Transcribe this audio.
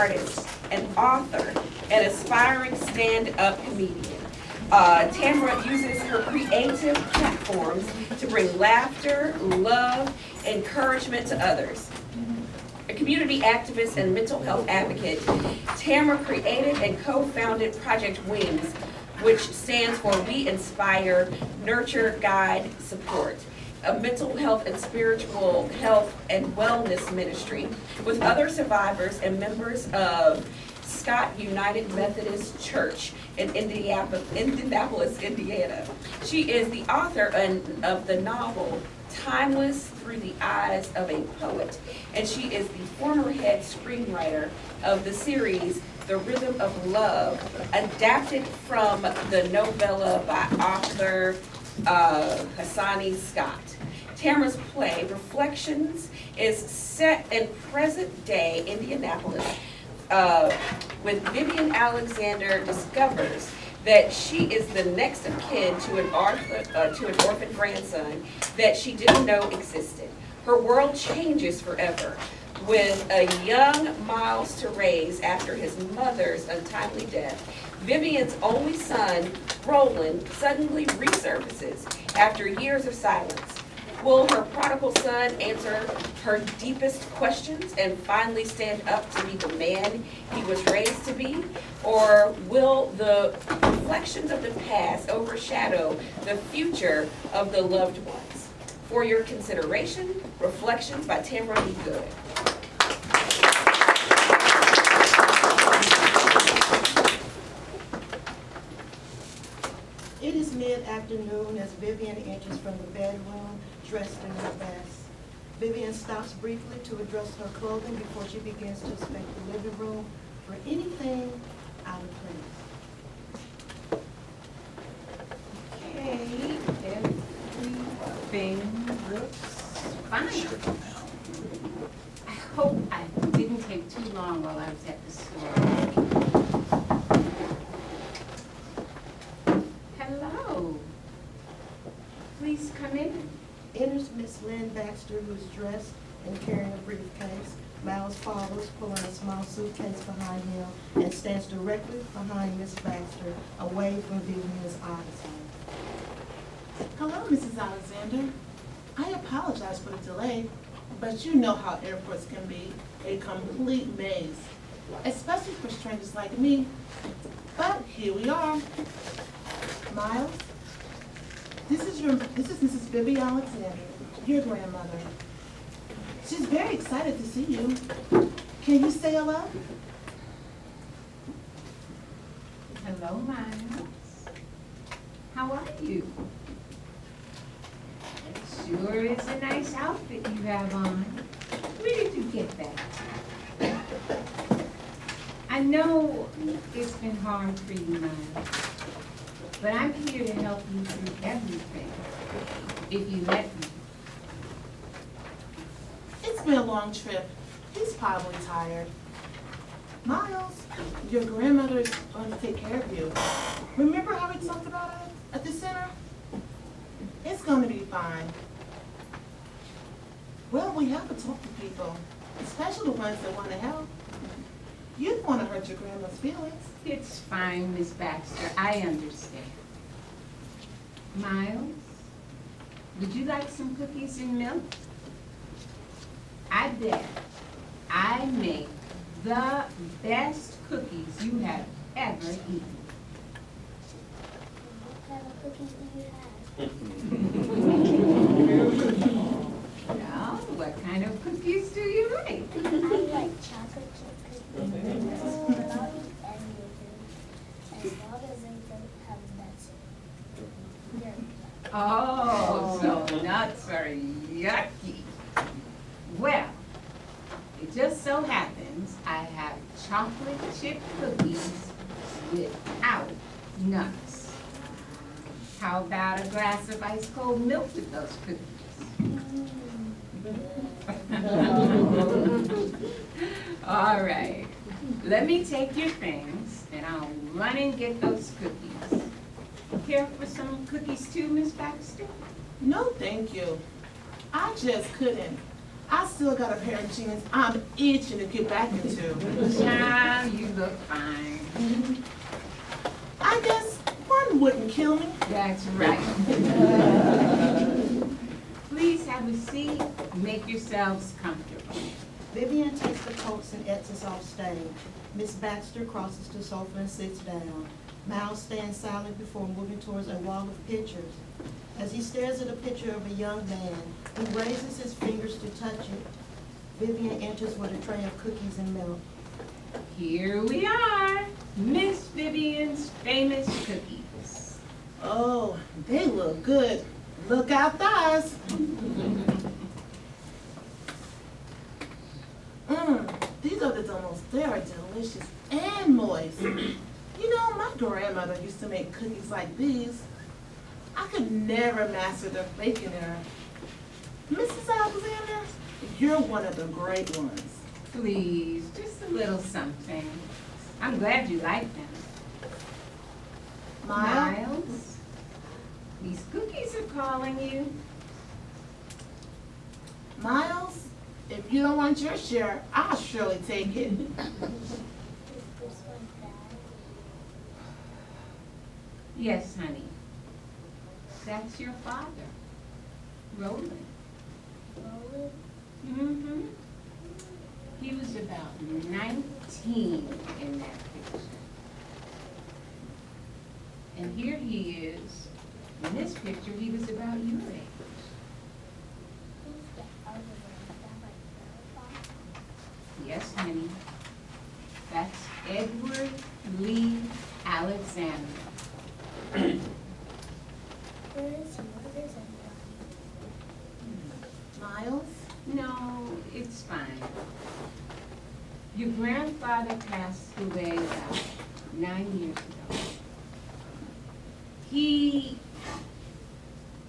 artist, an author, an aspiring stand-up comedian. Tamara uses her creative platforms to bring laughter, love, encouragement to others. A community activist and mental health advocate, Tamara created and co-founded Project Wings, which stands for We Inspire, Nurture, Guide, Support, a mental health and spiritual health and wellness ministry with other survivors and members of Scott United Methodist Church in Indianapolis, Indiana. She is the author of the novel Timeless Through the Eyes of a Poet, and she is the former head screenwriter of the series The Rhythm of Love, adapted from the novella by author Hassani Scott. Tamara's play, Reflections, is set in present-day Indianapolis, with Vivian Alexander discovers that she is the next of kin to an orphan grandson that she didn't know existed. Her world changes forever with a young Miles to raise after his mother's untimely death. Vivian's only son, Roland, suddenly resurfaces after years of silence. Will her prodigal son answer her deepest questions and finally stand up to be the man he was raised to be? Or will the reflections of the past overshadow the future of the loved ones? For your consideration, Reflections by Tamara Lan Goode. It is mid-afternoon as Vivian enters from the bedroom, dressed in her best. Vivian stops briefly to adjust her clothing before she begins to inspect the living room for anything out of place. Okay, everything looks fine. I hope I didn't take too long while I was at the store. Hello. Please come in. Enters Miss Lynn Baxter, who's dressed and carrying a briefcase. Miles follows, pulling a small suitcase behind him, and stands directly behind Miss Baxter, away from Vivian's eyes. Hello, Mrs. Alexander. I apologize for the delay, but you know how airports can be a complete maze, especially for strangers like me. But here we are. Miles, this is Mrs. Vivian Alexander, your grandmother. She's very excited to see you. Can you say hello? Hello, Miles. How are you? It sure is a nice outfit you have on. Where did you get that? I know it's been hard for you, Miles, but I'm here to help you through everything, if you let me. It's been a long trip. He's probably tired. Miles, your grandmother is going to take care of you. Remember how we talked about it at the center? It's going to be fine. Well, we have to talk to people, especially the ones that want to help. You don't want to hurt your grandma's feelings. It's fine, Miss Baxter. I understand. Miles, would you like some cookies and milk? I bet I make the best cookies you have ever eaten. What kind of cookies do you have? Well, what kind of cookies do you like? I like chocolate chip cookies, and yogurt, as long as they don't have nuts in it. Oh, so nuts are yucky. Well, it just so happens I have chocolate chip cookies without nuts. How about a glass of ice cold milk with those cookies? All right, let me take your things and I'll run and get those cookies. Care for some cookies too, Miss Baxter? No, thank you. I just couldn't. I still got a pair of jeans I'm itching to get back into. look fine. I guess one wouldn't kill me. That's right. Please have a seat. Make yourselves comfortable. Vivian takes the coats and exits off stage. Miss Baxter crosses the sofa and sits down. Miles stands silent before moving towards a wall of pictures. As he stares at a picture of a young man, he raises his fingers to touch it. Vivian enters with a tray of cookies and milk. Here we are, Miss Vivian's famous cookies. Oh, they look good. Look out, thighs. These are the donuts. They are delicious and moist. You know, my grandmother used to make cookies like these. I could never master the baking era. Mrs. Alexander, you're one of the great ones. Please, just a little something. I'm glad you like them. Miles, these cookies are calling you. Miles, if you don't want your share, I'll surely take it. Is this one bad? Yes, honey. That's your father, Roland. Roland? Mm-hmm. He was about 19 in that picture. And here he is. In this picture, he was about your age. Who's the other one? Is that like grandpa? Yes, honey. That's Edward Lee Alexander. Where is he? What is it? Miles? No, it's fine. Your grandfather passed away about 9 years ago. He